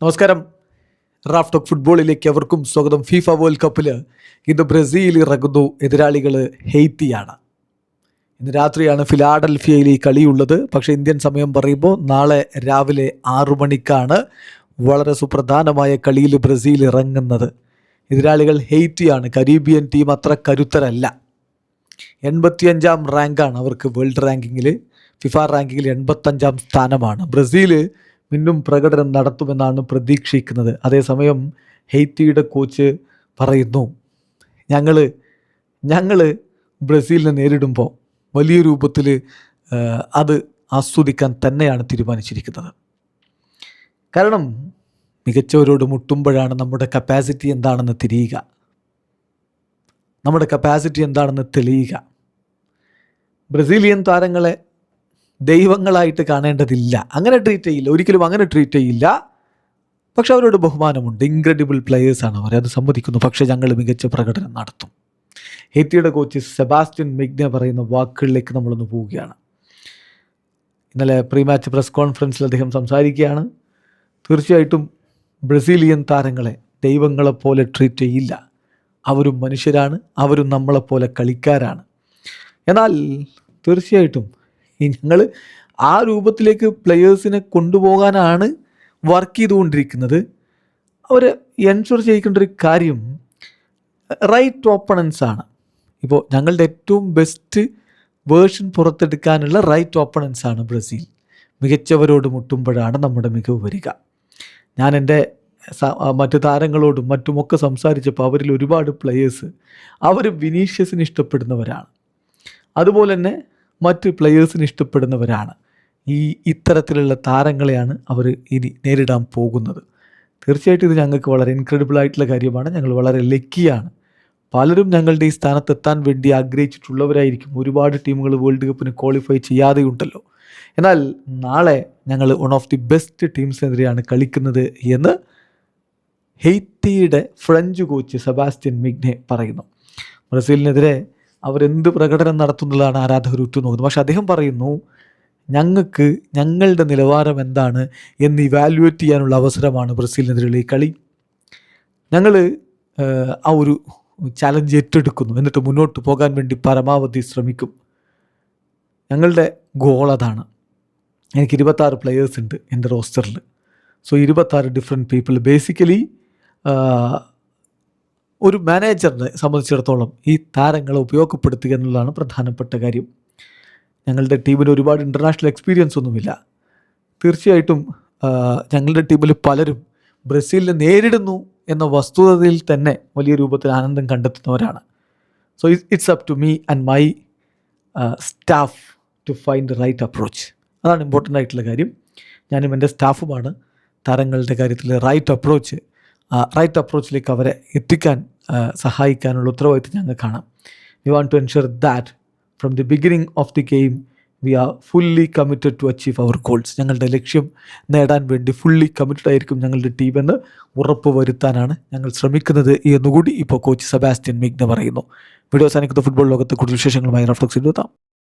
നമസ്കാരം. Raf talk ഫുട്ബോളിലേക്ക് അവർക്കും സ്വാഗതം. ഫിഫ വേൾഡ് കപ്പിൽ ഇന്ന് ബ്രസീൽ ഇറങ്ങുന്നു. എതിരാളികൾ ഹെയ്ത്തിയാണ്. ഇന്ന് രാത്രിയാണ് ഫിലാഡൽഫിയയിൽ ഈ കളിയുള്ളത്. പക്ഷേ ഇന്ത്യൻ സമയം പറയുമ്പോൾ നാളെ രാവിലെ 6 മണിക്കാണ് വളരെ സുപ്രധാനമായ കളിയിൽ ബ്രസീൽ ഇറങ്ങുന്നത്. എതിരാളികൾ ഹെയ്ത്തിയാണ്. കരീബിയൻ ടീം അത്ര കരുത്തരല്ല. 85ാം റാങ്കാണ് അവർക്ക് വേൾഡ് റാങ്കിങ്ങിൽ. ഫിഫ റാങ്കിങ്ങിൽ 85ാം സ്ഥാനമാണ്. ബ്രസീൽ വീണ്ടും പ്രകടനം നടത്തുമെന്നാണ് പ്രതീക്ഷിക്കുന്നത്. അതേസമയം ഹെയ്ത്തിയുടെ കോച്ച് പറയുന്നു, ഞങ്ങൾ ബ്രസീലിനെ നേരിടുമ്പോൾ വലിയ രൂപത്തിൽ അത് ആസ്വദിക്കാൻ തന്നെയാണ് തീരുമാനിച്ചിരിക്കുന്നത്. കാരണം മികച്ചവരോട് മുട്ടുമ്പോഴാണ് നമ്മുടെ കപ്പാസിറ്റി എന്താണെന്ന് തിരിയുക, നമ്മുടെ കപ്പാസിറ്റി എന്താണെന്ന് തെളിയുക. ബ്രസീലിയൻ താരങ്ങളെ ദൈവങ്ങളായിട്ട് കാണേണ്ടതില്ല. അങ്ങനെ ട്രീറ്റ് ചെയ്യില്ല, ഒരിക്കലും അങ്ങനെ ട്രീറ്റ് ചെയ്യില്ല. പക്ഷെ അവരോട് ബഹുമാനമുണ്ട്. ഇൻക്രെഡിബിൾ പ്ലെയേഴ്സാണ് അവർ, അത് സമ്മതിക്കുന്നു. പക്ഷേ ഞങ്ങൾ മികച്ച പ്രകടനം നടത്തും. ഹെയ്ത്തിയുടെ കോച്ച് സെബാസ്റ്റ്യൻ മിഗ്നെ പറയുന്ന വാക്കുകളിലേക്ക് നമ്മളൊന്ന് പോവുകയാണ്. ഇന്നലെ പ്രീ മാച്ച് പ്രസ് കോൺഫറൻസിൽ അദ്ദേഹം സംസാരിക്കുകയാണ്. തീർച്ചയായിട്ടും ബ്രസീലിയൻ താരങ്ങളെ ദൈവങ്ങളെപ്പോലെ ട്രീറ്റ് ചെയ്യില്ല. അവരും മനുഷ്യരാണ്, അവരും നമ്മളെപ്പോലെ കളിക്കാരാണ്. എന്നാൽ തീർച്ചയായിട്ടും ഞങ്ങൾ ആ രൂപത്തിലേക്ക് പ്ലെയേഴ്സിനെ കൊണ്ടുപോകാനാണ് വർക്ക് ചെയ്തുകൊണ്ടിരിക്കുന്നത്. അവർ എൻഷുർ ചെയ്യിക്കേണ്ട ഒരു കാര്യം റൈറ്റ് ഓപ്പണൻസ് ആണ്. ഇപ്പോൾ ഞങ്ങളുടെ ഏറ്റവും ബെസ്റ്റ് വേർഷൻ പുറത്തെടുക്കാനുള്ള റൈറ്റ് ഓപ്പണൻസ് ആണ് ബ്രസീൽ. മികച്ചവരോട് മുട്ടുമ്പോഴാണ് നമ്മുടെ മികവ് വരിക. ഞാൻ എൻ്റെ മറ്റു താരങ്ങളോടും മറ്റുമൊക്കെ സംസാരിച്ചപ്പോൾ അവരിൽ ഒരുപാട് പ്ലെയേഴ്സ് അവർ വിനീഷ്യസിന് ഇഷ്ടപ്പെടുന്നവരാണ്. അതുപോലെ തന്നെ മറ്റ് പ്ലെയേഴ്സിന് ഇഷ്ടപ്പെടുന്നവരാണ്. ഇത്തരത്തിലുള്ള താരങ്ങളെയാണ് അവർ ഇനി നേരിടാൻ പോകുന്നത്. തീർച്ചയായിട്ടും ഇത് ഞങ്ങൾക്ക് വളരെ ഇൻക്രെഡിബിൾ ആയിട്ടുള്ള കാര്യമാണ്. ഞങ്ങൾ വളരെ ലക്കിയാണ്. പലരും ഞങ്ങളുടെ ഈ സ്ഥാനത്തെത്താൻ വേണ്ടി ആഗ്രഹിച്ചിട്ടുള്ളവരായിരിക്കും. ഒരുപാട് ടീമുകൾ വേൾഡ് കപ്പിന് ക്വാളിഫൈ ചെയ്യാതെയുണ്ടല്ലോ. എന്നാൽ നാളെ ഞങ്ങൾ വൺ ഓഫ് ദി ബെസ്റ്റ് ടീംസിനെതിരെയാണ് കളിക്കുന്നത് എന്ന് ഹെയ്ത്തിയുടെ ഫ്രഞ്ച് കോച്ച് സെബാസ്റ്റ്യൻ മിഗ്നെ പറയുന്നു. ബ്രസീലിനെതിരെ അവരെന്ത് പ്രകടനം നടത്തുന്നതാണ് ആരാധകർ ഉറ്റുനോക്കുന്നത്. പക്ഷെ അദ്ദേഹം പറയുന്നു, ഞങ്ങൾക്ക് ഞങ്ങളുടെ നിലവാരം എന്താണ് എന്ന് ഇവാലുവേറ്റ് ചെയ്യാനുള്ള അവസരമാണ് ബ്രസീലിനെതിരെയുള്ള ഈ കളി. ഞങ്ങൾ ആ ഒരു ചലഞ്ച് ഏറ്റെടുക്കുന്നു, എന്നിട്ട് മുന്നോട്ട് പോകാൻ വേണ്ടി പരമാവധി ശ്രമിക്കും. ഞങ്ങളുടെ ഗോൾ അതാണ്. എനിക്ക് 26 പ്ലെയേഴ്സ് ഉണ്ട് എൻ്റെ റോസ്റ്ററിൽ. So 26 different people. ബേസിക്കലി ഒരു മാനേജറിനെ സംബന്ധിച്ചിടത്തോളം ഈ താരങ്ങളെ ഉപയോഗപ്പെടുത്തുക എന്നുള്ളതാണ് പ്രധാനപ്പെട്ട കാര്യം. ഞങ്ങളുടെ ടീമിന് ഒരുപാട് ഇൻ്റർനാഷണൽ എക്സ്പീരിയൻസ് ഒന്നുമില്ല. തീർച്ചയായിട്ടും ഞങ്ങളുടെ ടീമിൽ പലരും ബ്രസീലിനെ നേരിടുന്നു എന്ന വസ്തുതയിൽ തന്നെ വലിയ രൂപത്തിൽ ആനന്ദം കണ്ടെത്തുന്നവരാണ്. So it's up to me and my staff to find the right approach. അതാണ് ഇമ്പോർട്ടൻ്റ് ആയിട്ടുള്ള കാര്യം. ഞാനും എൻ്റെ സ്റ്റാഫുമാണ് താരങ്ങളുടെ കാര്യത്തിൽ റൈറ്റ് അപ്രോച്ചിലേക്ക് അവരെ എത്തിക്കാൻ സഹായിക്കാനുള്ള ഉത്തരവാദിത്വം ഞങ്ങൾ കാണാം. We want to ensure that from the beginning of the game we are fully committed to achieve our goals. ഞങ്ങളുടെ ലക്ഷ്യം നേടാൻ വേണ്ടി ഫുള്ളി കമ്മിറ്റഡ് ആയിരിക്കും ഞങ്ങളുടെ ടീമെന്ന് ഉറപ്പ് വരുത്താനാണ് ഞങ്ങൾ ശ്രമിക്കുന്നത് എന്നുകൂടി ഇപ്പോൾ കോച്ച് സെബാസ്റ്റ്യൻ മിഗ്നെ പറയുന്നു. വീഡിയോ അവസാനിക്കുന്ന ഫുട്ബോൾ ലോകത്ത് കൂടുതൽ വിശേഷങ്ങളുമായി റാഫ് ടോക്സിൽ എത്താം.